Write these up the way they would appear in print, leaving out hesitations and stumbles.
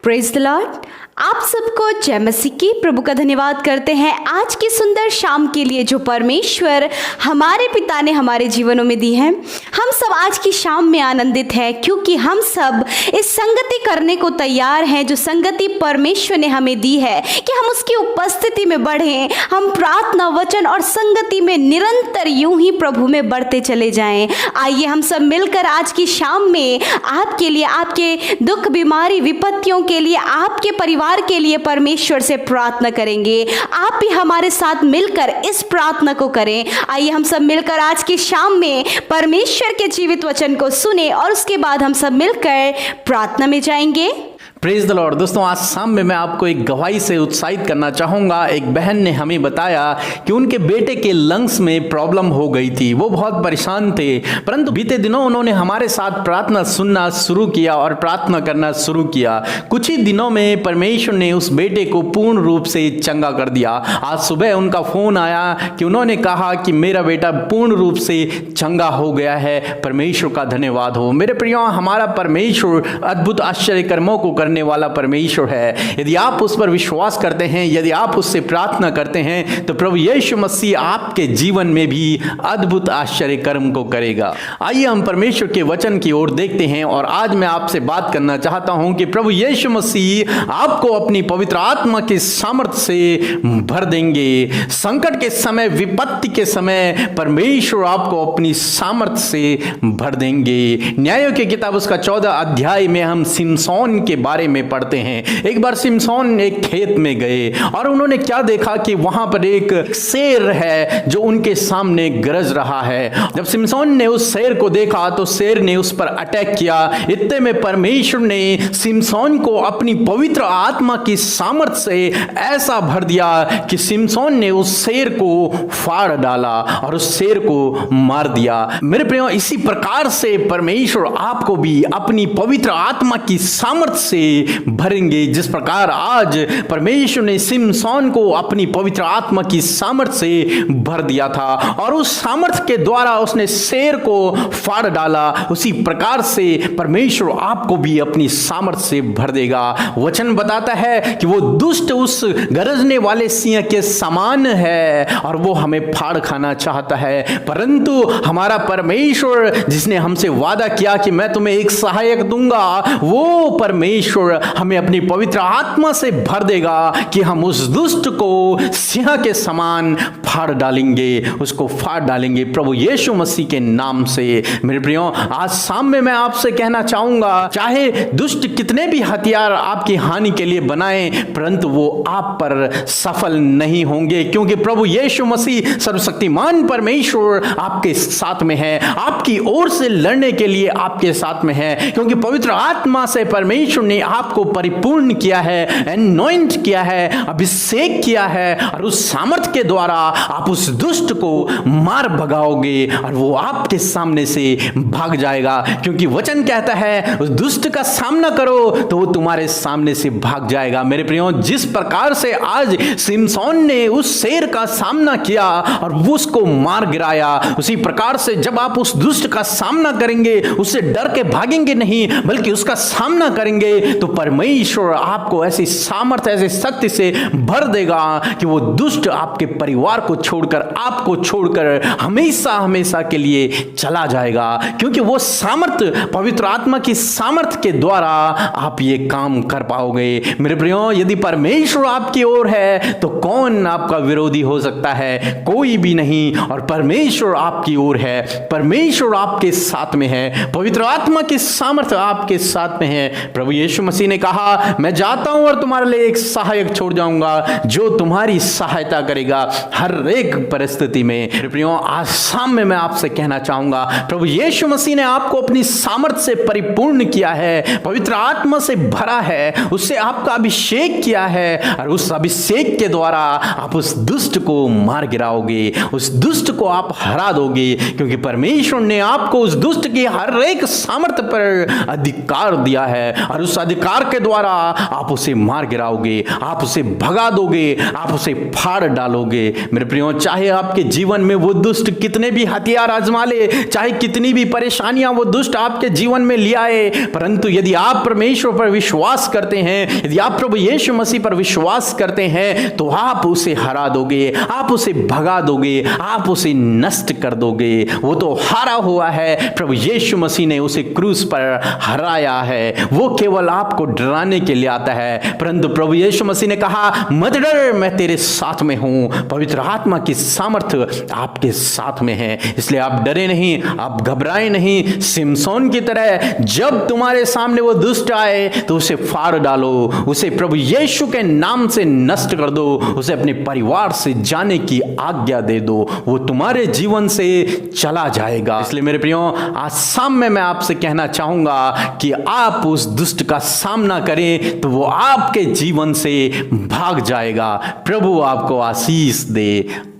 Praise the Lord. आप सबको जय मसीह की। प्रभु का धन्यवाद करते हैं आज की सुंदर शाम के लिए जो परमेश्वर हमारे पिता ने हमारे जीवनों में दी है। हम सब आज की शाम में आनंदित हैं क्योंकि हम सब इस संगति करने को तैयार हैं जो संगति परमेश्वर ने हमें दी है कि हम उसकी उपस्थिति में बढ़ें, हम प्रार्थना वचन और संगति में निरंतर यूं ही प्रभु में बढ़ते चले जाएं। आइए हम सब मिलकर आज की शाम में आपके लिए, आपके दुख बीमारी विपत्तियों के लिए, आपके परिवार के लिए परमेश्वर से प्रार्थना करेंगे। आप भी हमारे साथ मिलकर इस प्रार्थना को करें। आइए हम सब मिलकर आज की शाम में परमेश्वर के जीवित वचन को सुने और उसके बाद हम सब मिलकर प्रार्थना में जाएंगे। Praise the Lord. दोस्तों, आज शाम में मैं आपको एक गवाही से उत्साहित करना चाहूँगा। एक बहन ने हमें बताया कि उनके बेटे के लंग्स में प्रॉब्लम हो गई थी, वो बहुत परेशान थे, परंतु बीते दिनों उन्होंने हमारे साथ प्रार्थना सुनना शुरू किया और प्रार्थना करना शुरू किया। कुछ ही दिनों में परमेश्वर ने उस बेटे को पूर्ण रूप से चंगा कर दिया। आज सुबह उनका फ़ोन आया कि उन्होंने कहा कि मेरा बेटा पूर्ण रूप से चंगा हो गया है। परमेश्वर का धन्यवाद हो। मेरे प्रियो, हमारा परमेश्वर अद्भुत आश्चर्य कर्मों को करने वाला परमेश्वर है। यदि आप उस पर विश्वास करते हैं, यदि आप उससे प्रार्थना करते हैं, तो प्रभु यीशु मसीह आपके जीवन में भी अद्भुत आश्चर्य कर्म को करेगा। आइए हम परमेश्वर के वचन की ओर देखते हैं और आज मैं आपसे बात करना चाहता हूं कि प्रभु यीशु मसीह आपको अपनी पवित्र आत्मा के सामर्थ्य से भर देंगे। संकट के समय, विपत्ति के समय परमेश्वर आपको अपनी सामर्थ्य से भर देंगे। न्यायों की किताब उसका 14 अध्याय में हम सिमसोन के बारे में पढ़ते हैं। एक बार सिमसोन एक खेत में गए और उन्होंने क्या देखा कि वहां पर एक शेर है जो उनके सामने गरज रहा है। जब सिमसोन ने उस शेर को देखा तो शेर ने उस पर अटैक किया। इतने में परमेश्वर ने सिमसोन को अपनी पवित्र आत्मा की सामर्थ्य से ऐसा भर दिया कि सिमसोन ने उस शेर को फाड़ डाला और उस शेर को मार दिया। मेरे प्रियो, इसी प्रकार से परमेश्वर आपको भी अपनी पवित्र आत्मा की सामर्थ्य से भरेंगे। जिस प्रकार आज परमेश्वर ने सिमसोन को अपनी पवित्र आत्मा की सामर्थ्य से भर दिया था और उस सामर्थ्य के द्वारा उसने शेर को फाड़ डाला, उसी प्रकार से परमेश्वर आपको भी अपनी सामर्थ्य से भर देगा। वचन बताता है कि वो दुष्ट उस गरजने वाले सिंह के समान है और वो हमें फाड़ खाना चाहता है, परंतु हमारा परमेश्वर जिसने हमसे वादा किया कि मैं तुम्हें एक सहायक दूंगा, वो परमेश्वर हमें अपनी पवित्र आत्मा से भर देगा कि हम उस दुष्ट को सिंह के समान फाड़ डालेंगे, उसको फाड़ डालेंगे प्रभु यीशु मसीह के नाम से। मेरे प्रियो, आज शाम में मैं आपसे कहना चाहूंगा, चाहे दुष्ट कितने भी हथियार आपकी हानि के लिए बनाएं, परंतु वो आप पर सफल नहीं होंगे, क्योंकि प्रभु यीशु मसीह सर्वशक्तिमान परमेश्वर आपके साथ में है, आपकी ओर से लड़ने के लिए आपके साथ में है, क्योंकि पवित्र आत्मा से परमेश्वर ने आपको परिपूर्ण किया है, एनॉइंट किया है, अभिषेक किया है और उस सामर्थ के द्वारा आप उस दुष्ट को मार भगाओगे और वो आपके सामने से भाग जाएगा, क्योंकि वचन कहता है उस दुष्ट का सामना करो तो वो तुम्हारे सामने से भाग जाएगा। मेरे प्रियो, जिस प्रकार से आज सिमसोन ने उस शेर का सामना किया और वो उसको मार गिराया, उसी प्रकार से जब आप उस दुष्ट का सामना करेंगे, उससे डर के भागेंगे नहीं बल्कि उसका सामना करेंगे, तो परमेश्वर आपको ऐसी सामर्थ्य, ऐसी शक्ति से भर देगा कि वो दुष्ट आपके परिवार को छोड़कर, आपको छोड़कर हमेशा हमेशा के लिए चला जाएगा, क्योंकि वो सामर्थ्य, पवित्र आत्मा की सामर्थ्य के द्वारा आप ये काम कर पाओगे। मेरे प्रियो, यदि परमेश्वर आपकी ओर है तो कौन आपका विरोधी हो सकता है? कोई भी नहीं। और परमेश्वर आपकी ओर है, परमेश्वर आपके साथ में है, पवित्र आत्मा की सामर्थ्य आपके साथ में है। प्रभु यीशु मसीह ने कहा, मैं जाता हूं और तुम्हारे लिए एक सहायक छोड़ जाऊंगा जो तुम्हारी सहायता करेगा हर एक परिस्थिति में। प्रियो, आज शाम में मैं आपसे कहना चाहूंगा, प्रभु यीशु मसीह ने आपको अपनी सामर्थ्य से परिपूर्ण किया है, पवित्र आत्मा से भरा है, उससे आपका अभिषेक किया है और उस अभिषेक के द्वारा आप उस दुष्ट को मार गिराओगे, उस दुष्ट को आप हरा दोगे, क्योंकि परमेश्वर ने आपको उस दुष्ट की हर एक सामर्थ्य पर अधिकार दिया है और उस अधिकार के द्वारा आप उसे मार गिराओगे, आप उसे भगा दोगे, आप उसे फाड़ डालोगे। मेरे मेरे प्रियो, चाहे आपके जीवन में वो दुष्ट कितने भी हथियार आजमा ले, चाहे कितनी भी परेशानियां वो दुष्ट आपके जीवन में ले आए, परंतु यदि आप परमेश्वर पर विश्वास करते हैं, यदि आप प्रभु यीशु मसीह पर विश्वास करते हैं, तो आप उसे हरा दोगे, आप उसे भगा दोगे, आप उसे नष्ट कर दोगे। वो तो हारा हुआ है, प्रभु यीशु मसीह ने उसे क्रूस पर हराया है। वो केवल आपको डराने के लिए आता है, परंतु प्रभु यीशु मसीह ने कहा, मत डर, मैं तेरे साथ में हूं। पवित्र आत्मा की सामर्थ्य आपके साथ में है, इसलिए आप डरे नहीं, आप घबराए नहीं। सिमसोन की तरह जब तुम्हारे सामने वो दुष्ट आए तो उसे फाड़ डालो, उसे प्रभु यीशु के नाम से नष्ट कर दो, उसे अपने परिवार से जाने की आज्ञा दे दो, वो तुम्हारे जीवन से चला जाएगा। इसलिए मेरे प्रियो, आज शाम में मैं आपसे कहना चाहूंगा कि आप उस दुष्ट का सामना करें तो वो आपके जीवन से भाग जाएगा। प्रभु आपको आशीष दे,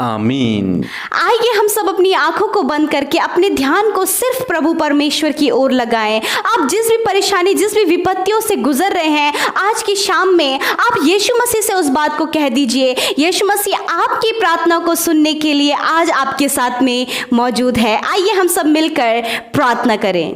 आमीन। आइए हम सब अपनी आंखों को बंद करके अपने ध्यान को सिर्फ प्रभु परमेश्वर की ओर लगाएं। आप जिस भी परेशानी, जिस भी विपत्तियों से गुजर रहे हैं, आज की शाम में आप यीशु मसीह से उस बात को कह दीजिए। यीशु मसीह आपकी प्रार्थना को सुनने के लिए आज आपके साथ में मौजूद है। आइए हम सब मिलकर प्रार्थना करें।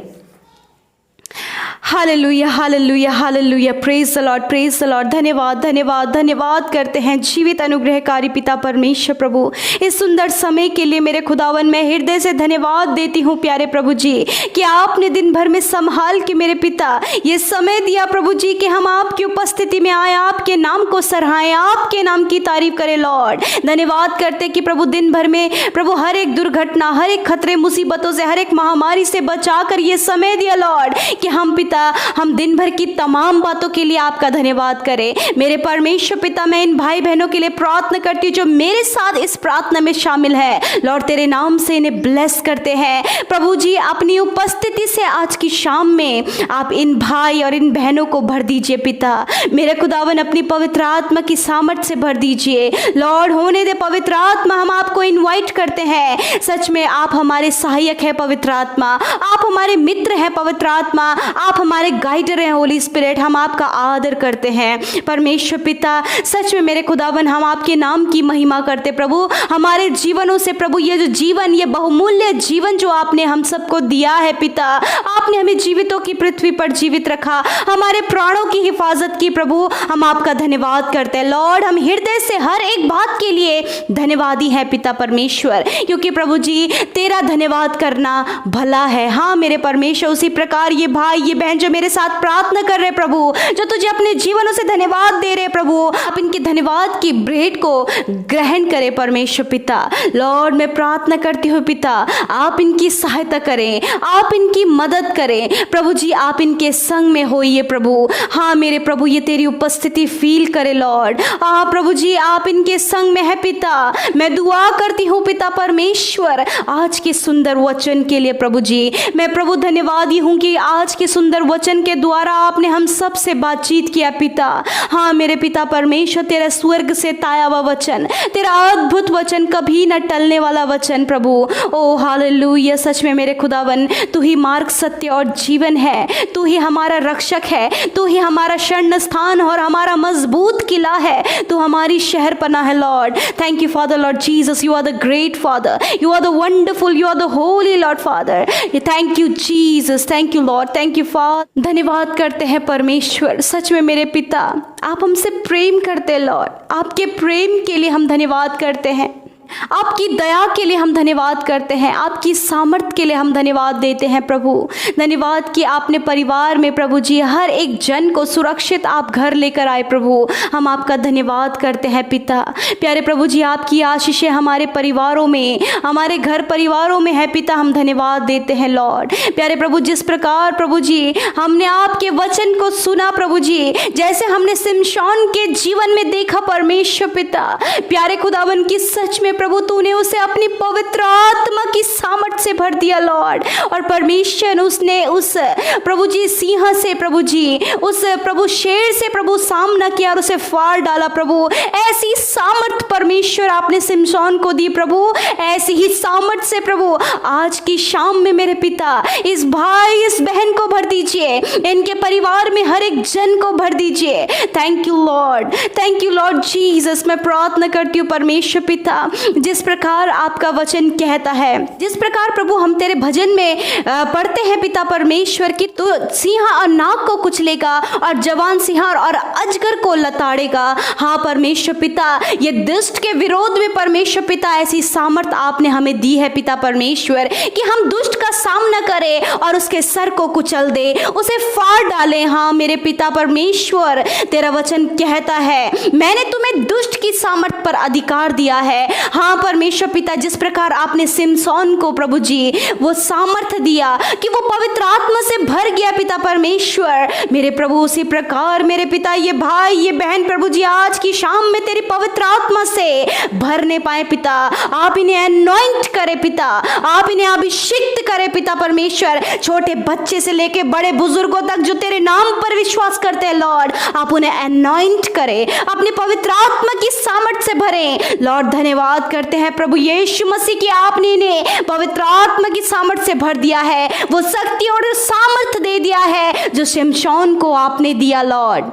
Hallelujah, hallelujah, hallelujah, praise the Lord, praise the Lord. धन्यवाद, धन्यवाद, धन्यवाद करते हैं जीवित अनुग्रहकारी पिता परमेश्वर प्रभु, इस सुंदर समय के लिए मेरे खुदावन मैं हृदय से धन्यवाद देती हूँ प्यारे प्रभु जी, कि आपने दिन भर में संभाल के मेरे पिता ये समय दिया प्रभु जी, कि हम आपकी उपस्थिति में आए, आपके नाम को सराहें, आपके नाम की तारीफ करें लॉर्ड। धन्यवाद करते कि प्रभु दिन भर में प्रभु हर एक दुर्घटना, हर एक खतरे, मुसीबतों से, हर एक महामारी से बचा कर ये समय दिया लॉर्ड, कि हम पिता हम दिन भर की तमाम बातों के लिए आपका धन्यवाद करें। मेरे परमेश्वर पिता, मैं इन भाई बहनों के लिए प्रार्थना करती हूँ जो मेरे साथ इस प्रार्थना में शामिल है लॉर्ड, तेरे नाम से इन्हें ब्लेस करते हैं प्रभु जी। अपनी उपस्थिति से आज की शाम में आप इन भाई और इन बहनों को भर दीजिए पिता। मेरे खुदावन अपनी पवित्र आत्मा की सामर्थ से भर दीजिए लॉर्ड। होने दे पवित्र आत्मा, हम आपको इनवाइट करते हैं। सच में आप हमारे सहायक है पवित्र आत्मा, आप हमारे मित्र हैं पवित्र आत्मा, आप हमारे गाइडर हैं होली स्पिरिट। हम आपका आदर करते हैं परमेश्वर पिता। सच में मेरे खुदावन हम आपके नाम की महिमा करते प्रभु। हमारे जीवनों से प्रभु ये जो जीवन, ये बहुमूल्य जीवन जो आपने हम सबको दिया है पिता, आपने हमें जीवितों की पृथ्वी पर जीवित रखा, हमारे प्राणों की हिफाजत की प्रभु, हम आपका धन्यवाद करते हैं लॉर्ड। हम हृदय से हर एक बात के लिए धन्यवादी हैं पिता परमेश्वर, क्योंकि प्रभु जी तेरा धन्यवाद करना भला है। हाँ मेरे परमेश्वर, उसी प्रकार ये भाई ये बहन जो मेरे साथ प्रार्थना कर रहे प्रभु, जो तुझे अपने जीवनों से धन्यवाद दे रहे प्रभु, आप इनके धन्यवाद की भेंट को ग्रहण करें परमेश्वर पिता। लॉर्ड मैं प्रार्थना करती हूँ पिता, आप इनकी सहायता करें, आप इनकी मदद करें प्रभु जी, आप इनके संग में होइए प्रभु। हाँ मेरे प्रभु, ये तेरी उपस्थिति फील करे लॉर्ड। हाँ प्रभु जी, आप इनके संग में है पिता। मैं दुआ करती हूँ पिता परमेश्वर आज के सुंदर वचन के लिए प्रभु जी। मैं प्रभु धन्यवादी हूँ कि आज के सुंदर वचन के द्वारा आपने हम सब से बातचीत किया पिता। हाँ मेरे पिता परमेश्वर, तेरा स्वर्ग से ताया हुआ वचन, तेरा अद्भुत वचन, कभी न टलने वाला वचन प्रभु। ओ हालेलुया, सच में मेरे खुदावन तू ही मार्ग, सत्य और जीवन है, तू ही हमारा रक्षक है, तू ही हमारा शरण स्थान और हमारा मजबूत किला है, तू हमारी शहर पनाह है lord. Thank you father lord Jesus, you are the great father, you are the wonderful, you are the holy lord father. Thank you Jesus, thank you lord, thank you father. धन्यवाद करते हैं परमेश्वर, सच में मेरे पिता आप हमसे प्रेम करते लॉर्ड, आपके प्रेम के लिए हम धन्यवाद करते हैं, आपकी दया के लिए हम धन्यवाद करते हैं, आपकी सामर्थ के लिए हम धन्यवाद देते हैं प्रभु। धन्यवाद कि आपने परिवार में प्रभु जी हर एक जन को सुरक्षित आप घर लेकर आए प्रभु। हम आपका धन्यवाद करते हैं पिता। प्यारे प्रभु जी, आपकी आशीषें हमारे परिवारों में, हमारे घर परिवारों में है पिता, हम धन्यवाद देते हैं लॉर्ड। प्यारे प्रभु, जिस प्रकार प्रभु जी हमने आपके वचन को सुना प्रभु जी, जैसे हमने सिमशोन के जीवन में देखा परमेश्वर पिता, प्यारे खुदावन की सच में प्रभु तूने उसे अपनी पवित्र आत्मा की सामर्थ से भर दिया लॉर्ड। और परमेश्वर उसने उस प्रभु जी सिंह से प्रभु जी, उस प्रभु शेर से प्रभु सामना किया और उसे फाड़ डाला प्रभु। ऐसी सामर्थ परमेश्वर आपने सिमशोन को दी प्रभु, ऐसी ही सामर्थ से प्रभु आज की शाम में मेरे पिता इस भाई इस बहन को भर दीजिए, इनके परिवार में हर एक जन को भर दीजिए। Thank you lord, thank you Lord Jesus. मैं प्रार्थना करती हूँ परमेश्वर पिता, जिस प्रकार आपका वचन कहता है, जिस प्रकार प्रभु हम तेरे भजन में पढ़ते हैं पिता परमेश्वर की, तो सिंह और नाग को कुचलेगा और जवान सिंह और अजगर को लताड़ेगा। हाँ परमेश्वर पिता, ये दुष्ट के विरोध में परमेश्वर पिता ऐसी सामर्थ आपने हमें दी है पिता परमेश्वर कि हम दुष्ट का सामना करें और उसके सर को कुचल दे, उसे फाड़ डालें। हाँ मेरे पिता परमेश्वर, तेरा वचन कहता है मैंने तुम्हें दुष्ट की सामर्थ पर अधिकार दिया है। हाँ परमेश्वर पिता, जिस प्रकार आपने सिमसोन को प्रभु जी वो सामर्थ दिया कि वो पवित्र आत्मा से भर गया पिता परमेश्वर, मेरे प्रभु उसी प्रकार मेरे पिता ये भाई ये बहन प्रभु जी आज की शाम में तेरी पवित्र आत्मा से भरने पाए पिता। आप इन्हें अनॉइंट करे पिता, आप इन्हें अभिषिक्त करे पिता परमेश्वर, छोटे बच्चे से लेके बड़े बुजुर्गों तक जो तेरे नाम पर विश्वास करते हैं लॉर्ड, आप उन्हें अनॉइंट करे, अपने पवित्र आत्मा की सामर्थ से भरें लॉर्ड। धन्यवाद करते हैं प्रभु यीशु मसीह की, आपने इन्हें पवित्र आत्मा की सामर्थ से भर दिया है, वो शक्ति और सामर्थ दे दिया है जो शिमशोन को आपने दिया Lord.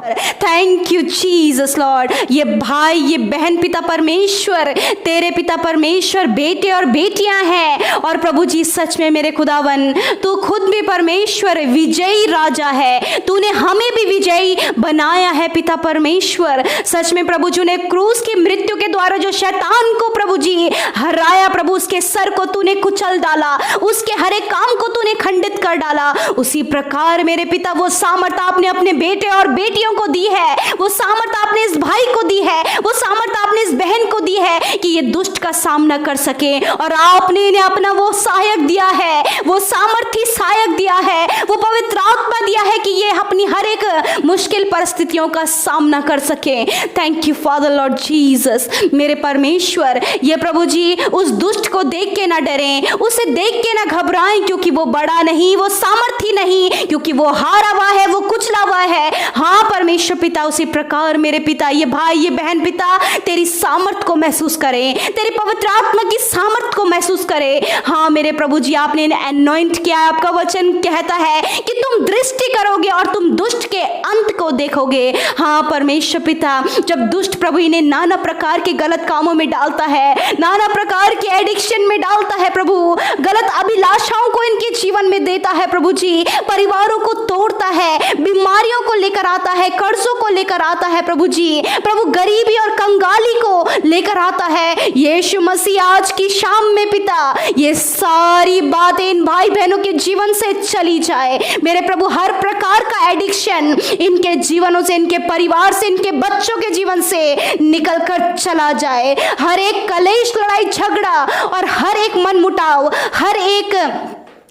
Thank you Jesus Lord. ये भाई ये बहन पिता परमेश्वर तेरे पिता परमेश्वर बेटे और बेटियां हैं, और प्रभु जी सच में मेरे खुदावन तू खुद भी परमेश्वर विजयी राजा है, तूने हमें भी विजयी बनाया है पिता परमेश्वर। सच में प्रभु जी ने क्रूस की मृत्यु के द्वारा जो शैतान को प्रभु जी हराया, प्रभु उसके सर को तूने कुचल डाला, उसके हर एक काम को तूने खंडित कर डाला। उसी प्रकार मेरे पिता वो सामर्थ आपने अपने बेटे और बेटियों को दी है, वो सामर्थ आपने इस भाई को दी है, वो सामर्थ आपने इस बहन को दी है कि ये दुष्ट का सामना कर सके, और आपने इन्हें अपना वो सहायक दिया है, वो सामर्थी सहायक दिया है, वो पवित्र आत्मा दिया है कि ये अपनी हर एक मुश्किल परिस्थितियों का सामना कर सके। Thank you father lord Jesus मेरे परमेश्वर। ये प्रभु जी उस दुष्ट को देख के ना डरें, उसे देख के ना घबराएं, क्योंकि वो बड़ा नहीं, वो सामर्थी नहीं, क्योंकि वो हारा हुआ है, वो कुचला हुआ है। हाँ परमेश्वर पिता, उसी प्रकार मेरे पिता ये भाई ये बहन पिता तेरी सामर्थ को महसूस करें, तेरी पवित्र आत्मा की सामर्थ को महसूस करें। हाँ मेरे प्रभु जी, आपने इन्हें अनॉइंट किया है। आपका वचन कहता है कि तुम दृष्टि करोगे और तुम दुष्ट के अंत को देखोगे। हाँ परमेश्वर पिता, जब दुष्ट प्रभु इन्हें नाना प्रकार के गलत कामों में डालता है, नाना प्रकार के एडिक्शन में डालता है प्रभु, गलत अभिलाषाओं को इनके जीवन में देता है प्रभु जी, परिवारों को तोड़ता है, बीमारियों को लेकर आता है, कर्जों को लेकर आता है प्रभु जी, प्रभु गरीबी और कंगाली को लेकर आता है। यीशु मसीह आज की शाम में पिता ये सारी बातें इन भाई बहनों के जीवन से चली जाए मेरे प्रभु। हर प्रकार का एडिक्शन इनके जीवनों से, इनके परिवार से, इनके बच्चों के जीवन से निकल कर चला जाए। हर एक कलेश लड़ाई झगड़ा और हर एक मनमुटाव, हर एक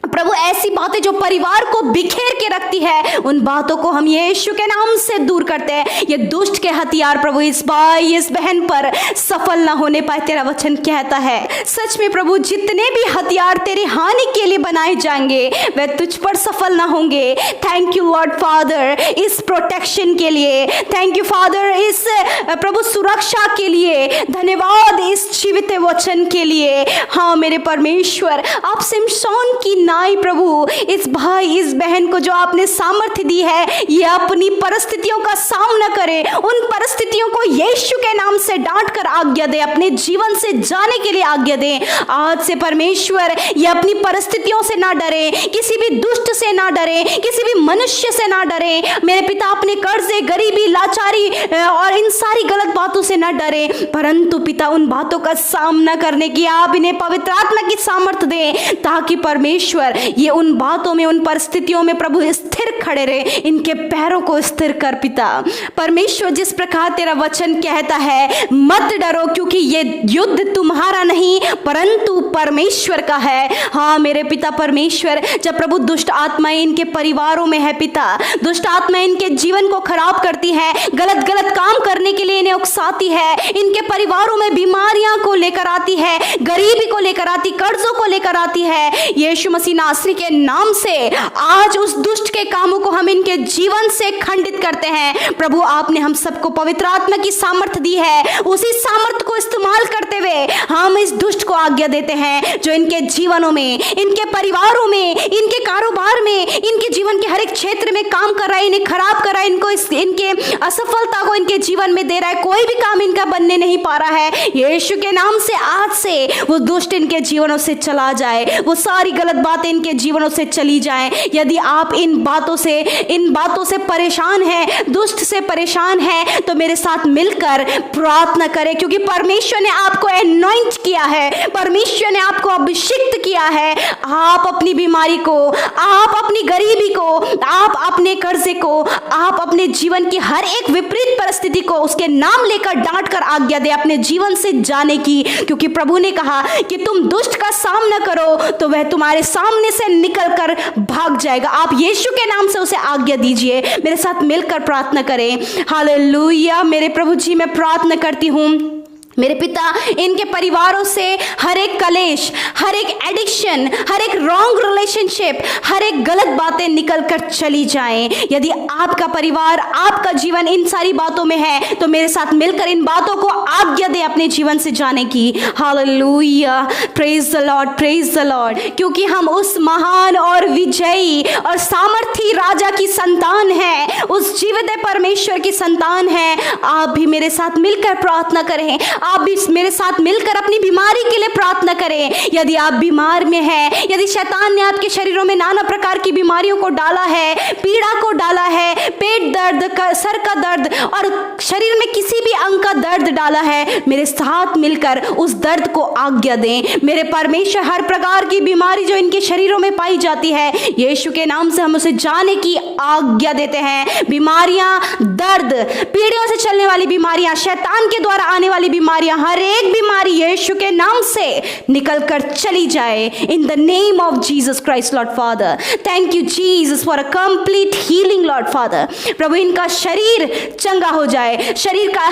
प्रभु ऐसी बातें जो परिवार को बिखेर के रखती है, उन बातों को हम यीशु के नाम से दूर करते हैं। ये दुष्ट के हथियार प्रभु इस भाई इस बहन पर सफल ना होने पाए, तेरा वचन कहता है। सच में प्रभु, जितने भी हथियार तेरी हानि के लिए बनाए जाएंगे वे तुझ पर सफल ना होंगे। थैंक यू लॉर्ड फादर इस प्रोटेक्शन के लिए, थैंक यू फादर इस प्रभु सुरक्षा के लिए, धन्यवाद इस जीवित वचन के लिए। हाँ मेरे परमेश्वर, आप शिमशोन की नाई प्रभु इस भाई इस बहन को जो आपने सामर्थ्य दी है, ये अपनी परिस्थितियों का सामना करे, उन परिस्थितियों को यीशु के नाम से डांट कर आज्ञा दे, अपने जीवन से जाने के लिए आज्ञा दे। आज से परमेश्वर ये अपनी परिस्थितियों से ना डरे, किसी भी दुष्ट से ना डरे, किसी भी मनुष्य से ना डरे मेरे पिता, अपने कर्जे गरीबी लाचारी और इन सारी गलत बातों से ना डरे, परंतु पिता उन बातों का सामना करने की आप इन्हें पवित्र आत्मा की सामर्थ्य दें, ताकि परमेश्वर ये उन बातों में, उन परिस्थितियों में प्रभु स्थिर खड़े रहे, इनके पैरों को स्थिर कर पिता परमेश्वर। जिस प्रकार तेरा वचन कहता है, मत डरो क्योंकि ये युद्ध तुम्हारा नहीं परंतु परमेश्वर का है। हाँ मेरे पिता परमेश्वर, जब प्रभु दुष्ट आत्माएं इनके परिवारों में है पिता, दुष्ट आत्माएं इनके जीवन को खराब करती है, गलत गलत काम करने के लिए इन्हें उकसाती है, इनके परिवारों में बीमारियां को लेकर आती है, गरीबी को लेकर आती, कर्जों को लेकर आती है, यीशु मसीह नासरी के नाम से आज उस दुष्ट के कामों को हम इनके जीवन से खंडित करते हैं। प्रभु आपने हम सबको पवित्र आत्मा की सामर्थ दी है, उसी सामर्थ को इस्तेमाल करते हुए हम इस दुष्ट को आज्ञा देते हैं जो इनके जीवनों में, इनके परिवारों में, इनके कारोबार में, इनके जीवन के हर एक क्षेत्र में काम कर रहा है, इन्हें खराब कर रहा है, इनको इनके असफलता को इनके जीवन में दे रहा है, कोई भी काम इनका बनने नहीं पा रहा है। यीशु के नाम से आज से वो दुष्ट इनके जीवनों से चला जाए, वो सारी गलत बातें इनके जीवनों से चली जाएं। यदि आप इन बातों से परेशान हैं, दुष्ट से परेशान हैं, तो मेरे साथ मिलकर प्रार्थना करें, क्योंकि परमेश्वर ने आपको एनॉइंट किया है, परमेश्वर ने आपको अभिषिक्त किया है। आप अपनी बीमारी को, आप अपनी गरीबी को, आप अपने कर्जे को, आप अपने जीवन की हर एक विपरीत परिस्थिति को उसके नाम लेकर डांट कर आज्ञा दे अपने जीवन से जाने की, क्योंकि प्रभु ने कहा कि तुम दुष्ट का सामना करो तो वह तुम्हारे सामने से निकलकर भाग जाएगा। आप यीशु के नाम से उसे आज्ञा दीजिए। मेरे साथ मिलकर प्रार्थना करें। हालेलुया। मेरे प्रभु जी, मैं प्रार्थना करती हूँ मेरे पिता, इनके परिवारों से हर एक कलेश, हर एक एडिक्शन, हर एक रॉन्ग रिलेशनशिप, हर एक गलत बातें निकलकर चली जाएं। यदि आपका परिवार, आपका जीवन इन सारी बातों में है तो मेरे साथ मिलकर इन बातों को आज्ञा दे अपने जीवन से जाने की। Hallelujah. Praise the Lord, praise the Lord. क्योंकि हम उस महान और विजयी और सामर्थी राजा की संतान हैं, उस जीवित परमेश्वर की संतान हैं। आप भी मेरे साथ मिलकर प्रार्थना करें, आप भी मेरे साथ मिलकर अपनी बीमारी के लिए प्रार्थना करें। यदि आप बीमार में हैं, यदि शैतान ने आपके शरीरों में नाना प्रकार की बीमारियों को डाला है, पीड़ा को डाला है, पेट दर्द, सर का दर्द और शरीर में किसी भी अंग का दर्द डाला है, मेरे साथ मिलकर उस दर्द को आज्ञा दें। मेरे परमेश्वर, हर प्रकार की बीमारी जो इनके शरीरों में पाई जाती है, यीशु के नाम से हम उसे जाने की आज्ञा देते हैं। बीमारियां, दर्द, पीढ़ियों से चलने वाली बीमारियां, शैतान के द्वारा आने वाली बीमारियां, हर एक बीमारी यीशु के नाम से निकलकर चली जाए। In the name of Jesus Christ lord father, thank you Jesus for a complete healing lord father. प्रभु, इनका शरीर चंगा हो जाए, शरीर का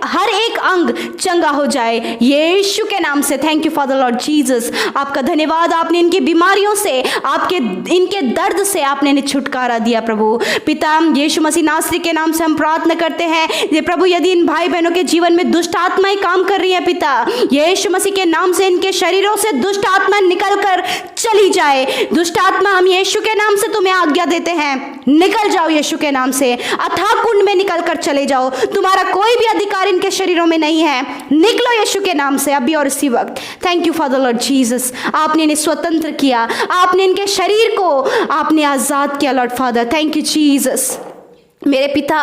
हर एक अंग चंगा हो जाए यीशु के नाम से। Thank you father lord Jesus. आपका धन्यवाद, आपने इनकी बीमारियों से, इनके दर्द से आपने इन्हें छुटकारा दिया। प्रभु पिता, यीशु मसीह नासरी के नाम से हम प्रार्थना करते हैं। ये प्रभु, यदि इन भाई बहनों के जीवन में दुष्ट आत्माएं काम कर रही है पिता, यीशु मसीह के नाम से इनके शरीरों से दुष्ट आत्मा निकलकर चली जाए। दुष्ट आत्मा, हम यीशु के नाम से तुम्हें आज्ञा देते हैं, निकल जाओ यीशु के नाम से, अथाह कुंड में निकलकर चले जाओ। तुम्हारा कोई भी अधिकार इनके शरीरों में नहीं है। निकलो यीशु के नाम से अभी और इसी वक्त। Thank you father lord Jesus. आपने इन्हें स्वतंत्र किया, आपने इनके शरीर को आपने आजाद किया Lord father. Thank you Jesus. मेरे पिता,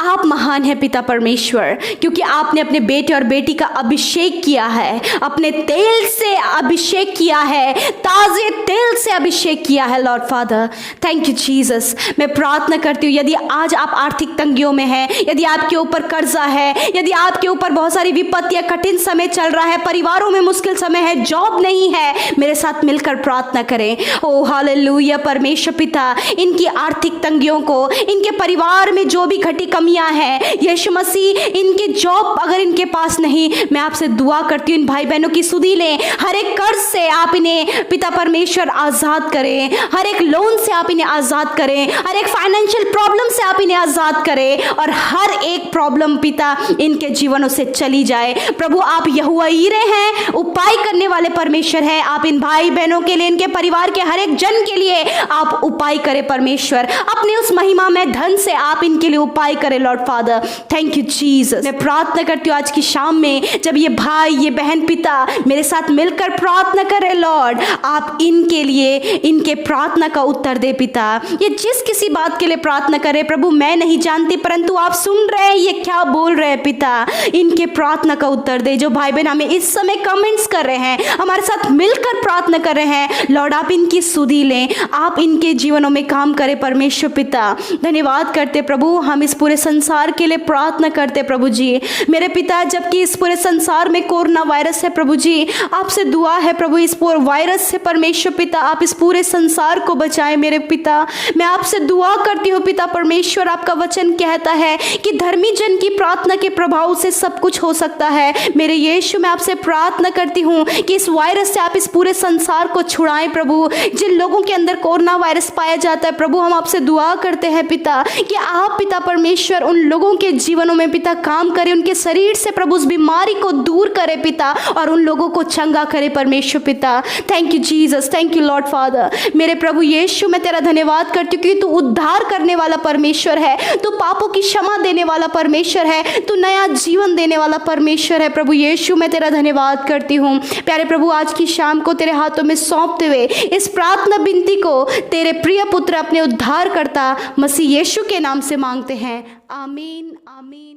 आप महान हैं पिता परमेश्वर, क्योंकि आपने अपने बेटे और बेटी का अभिषेक किया है, अपने तेल से अभिषेक किया है, ताजे तेल से अभिषेक किया है Lord father. Thank you Jesus. मैं प्रार्थना करती हूँ, यदि आज आप आर्थिक तंगियों में हैं, यदि आपके ऊपर कर्जा है, यदि आपके ऊपर बहुत सारी विपत्तियां, कठिन समय चल रहा है, परिवारों में मुश्किल समय है, जॉब नहीं है, मेरे साथ मिलकर प्रार्थना करें। ओ हालेलुया। परमेश्वर पिता, इनकी आर्थिक तंगियों को, इनके परिवार में जो भी घटी कमियां हैं, यीशु मसीह, इनकी जॉब अगर इनके पास नहीं, मैं आपसे दुआ करती हूँ इन भाई बहनों की सुधि लें। हर एक कर्ज से आप इन्हें पिता परमेश्वर आजाद करें, हर एक लोन से आप इन्हें आजाद करें, हर एक फाइनेंशियल प्रॉब्लम से आप इन्हें आजाद करें और हर एक प्रॉब्लम पिता इनके जीवनों से चली जाए। प्रभु, आप यहोवा यीरे हैं, उपाय करने वाले परमेश्वर हैं। आप इन भाई बहनों के लिए, इनके परिवार के हर एक जन के लिए आप उपाय करें परमेश्वर। अपने उस महिमा में धन से आप इनके लिए उपाय करें Lord father. Thank you Jesus. मैं प्रार्थना करती हूँ आज की शाम में जब ये भाई, ये बहन पिता मेरे साथ मिलकर प्रार्थना करें लॉर्ड, आप इनके लिए, इनके प्रार्थना का उत्तर दे पिता। ये जिस किसी बात के लिए प्रार्थना करें प्रभु, मैं नहीं जानती, परंतु आप सुन रहे हैं ये क्या बोल रहे हैं पिता। इनके प्रार्थना का उत्तर दे। जो भाई बहन हमें इस समय कमेंट्स कर रहे हैं, हमारे साथ मिलकर प्रार्थना कर रहे हैं लॉर्ड, आप इनकी सुधि लें, आप इनके जीवनों में काम करें परमेश्वर पिता। धन्यवाद करते प्रभु, हम इस पूरे संसार के लिए प्रार्थना करते प्रभु जी। मेरे पिता, जबकि इस पूरे संसार में कोरोना वायरस है प्रभु जी, आपसे दुआ है प्रभु इस पूरे वायरस से परमेश्वर पिता आप इस पूरे संसार को बचाएं मेरे पिता। मैं आपसे दुआ करती हूँ पिता परमेश्वर, आपका वचन कहता है कि धर्मी जन की प्रार्थना के प्रभाव से सब कुछ हो सकता है। मेरे यीशु, मैं आपसे प्रार्थना करती हूँ कि इस वायरस से आप इस पूरे संसार को छुड़ाएं प्रभु। जिन लोगों के अंदर कोरोना वायरस पाया जाता है प्रभु, हम आपसे दुआ करते हैं पिता कि आप पिता परमेश्वर उन लोगों के जीवनों में पिता काम करें, उनके शरीर से प्रभु उस बीमारी को दूर करे पिता और उन लोगों को चंगा करे परमेश्वर पिता। Thank you Jesus, thank you Lord father. मेरे प्रभु यीशु, मैं तेरा धन्यवाद करती हूँ कि तू उद्धार करने वाला परमेश्वर है, तू पापों की क्षमा देने वाला परमेश्वर है, तू नया जीवन देने वाला परमेश्वर है। प्रभु यीशु, मैं तेरा धन्यवाद करती हूँ। प्यारे प्रभु, आज की शाम को तेरे हाथों में सौंपते हुए इस प्रार्थना विनती को तेरे प्रिय पुत्र अपने उद्धार करता मसीह यीशु के नाम से मांगते हैं। आमीन, आमीन।